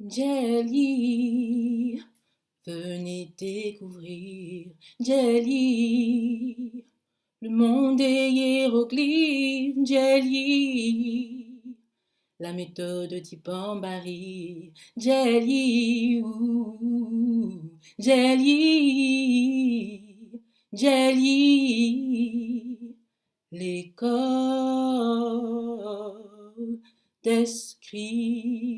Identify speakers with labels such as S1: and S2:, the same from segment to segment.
S1: Jelly, venez découvrir Jelly, le monde des hiéroglyphes, Jelly, la méthode d'Ibambari, Jelly, Jelly, Jelly, l'école des scribes.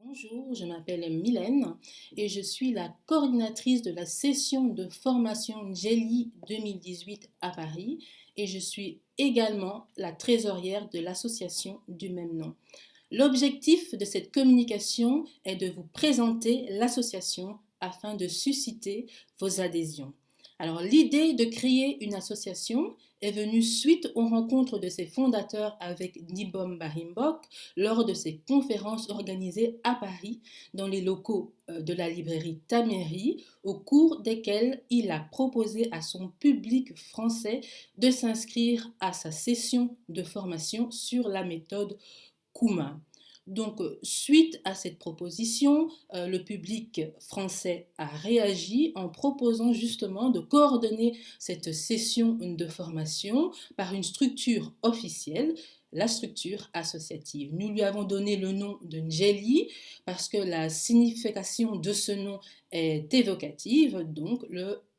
S1: Bonjour, je m'appelle Mylène et je suis la coordinatrice de la session de formation Jelly 2018 à Paris et je suis également la trésorière de l'association du même nom. L'objectif de cette communication est de vous présenter l'association afin de susciter vos adhésions. Alors l'idée de créer une association est venue suite aux rencontres de ses fondateurs avec Nibom Barimbok lors de ses conférences organisées à Paris dans les locaux de la librairie Taméry, au cours desquelles il a proposé à son public français de s'inscrire à sa session de formation sur la méthode Kuma. Donc, suite à cette proposition, le public français a réagi en proposant justement de coordonner cette session de formation par une structure officielle, la structure associative. Nous lui avons donné le nom de Njeli parce que la signification de ce nom est évocative, donc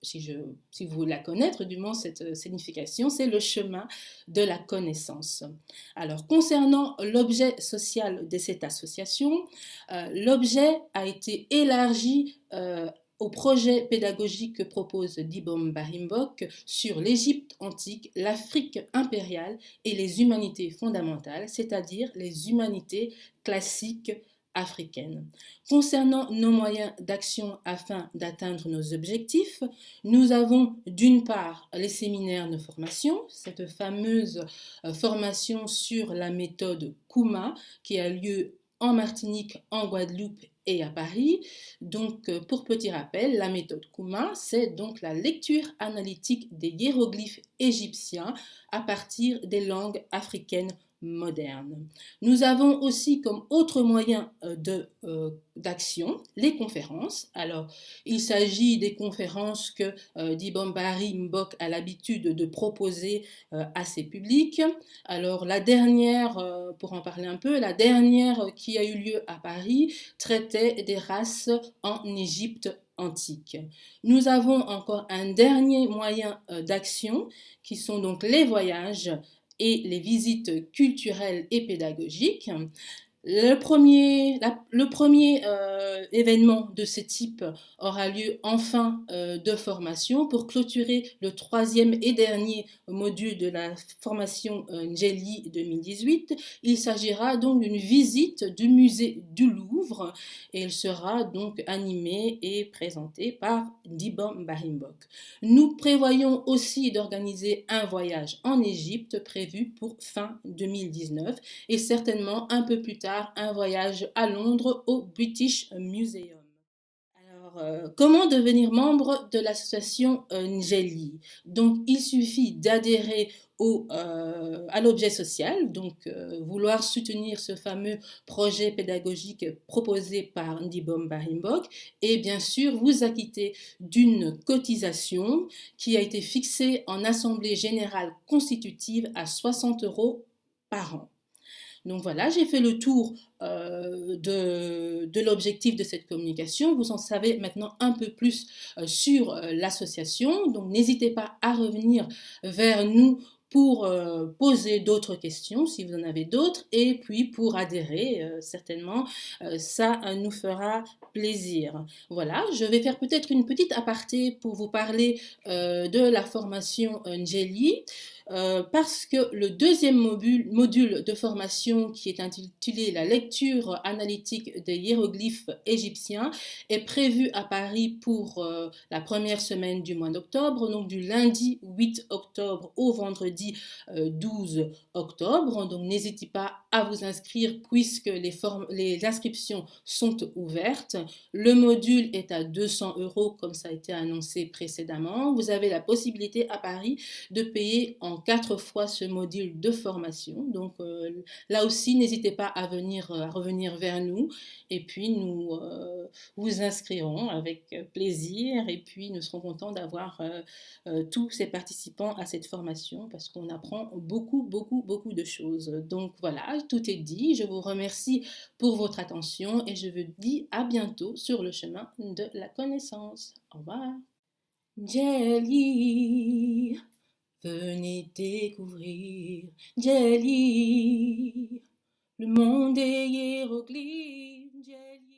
S1: si vous la connaître, du moins cette signification, c'est le chemin de la connaissance. Alors, concernant l'objet social de cette association, l'objet a été élargi au projet pédagogique que propose Dibom Barimbok sur l'Égypte antique, l'Afrique impériale et les humanités fondamentales, c'est-à-dire les humanités classiques africaines. Concernant nos moyens d'action afin d'atteindre nos objectifs, nous avons d'une part les séminaires de formation, cette fameuse formation sur la méthode Kuma qui a lieu en Martinique, en Guadeloupe et à Paris. Donc, pour petit rappel, la méthode Kuma, c'est donc la lecture analytique des hiéroglyphes égyptiens à partir des langues africaines modernes. Nous avons aussi comme autre moyen d'action les conférences. Alors, il s'agit des conférences que Dibombari Mbok a l'habitude de proposer à ses publics. Alors, la dernière, pour en parler un peu, la dernière qui a eu lieu à Paris traitait des races en Égypte antique. Nous avons encore un dernier moyen d'action qui sont donc les voyages et les visites culturelles et pédagogiques. Le premier événement de ce type aura lieu en fin de formation pour clôturer le troisième et dernier module de la formation Njeli 2018. Il s'agira donc d'une visite du musée du Louvre et elle sera donc animée et présentée par Dibom Barimbok. Nous prévoyons aussi d'organiser un voyage en Égypte prévu pour fin 2019 et certainement un peu plus tard un voyage à Londres au British Museum. Alors, comment devenir membre de l'association Njeli? Donc, il suffit d'adhérer à l'objet social, donc vouloir soutenir ce fameux projet pédagogique proposé par Ndibom Barimbok et bien sûr vous acquitter d'une cotisation qui a été fixée en assemblée générale constitutive à 60 € par an. Donc voilà, j'ai fait le tour de l'objectif de cette communication. Vous en savez maintenant un peu plus sur l'association. Donc n'hésitez pas à revenir vers nous pour poser d'autres questions si vous en avez d'autres et puis pour adhérer certainement ça nous fera plaisir. Voilà, je vais faire peut-être une petite aparté pour vous parler de la formation Njeli. Parce que le deuxième module de formation qui est intitulé La lecture analytique des hiéroglyphes égyptiens est prévu à Paris pour la première semaine du mois d'octobre, donc du lundi 8 octobre au vendredi 12 octobre. Donc n'hésitez pas à vous inscrire puisque les inscriptions sont ouvertes. Le module est à 200 € comme ça a été annoncé précédemment. Vous avez la possibilité à Paris de payer en en 4 fois ce module de formation. Donc là aussi, n'hésitez pas à revenir vers nous et puis nous vous inscrirons avec plaisir et puis nous serons contents d'avoir tous ces participants à cette formation parce qu'on apprend beaucoup, beaucoup, beaucoup de choses. Donc voilà, tout est dit. Je vous remercie pour votre attention et je vous dis à bientôt sur le chemin de la connaissance. Au revoir. Jelly, venez découvrir Jelly, le monde des hiéroglyphes. Jelly.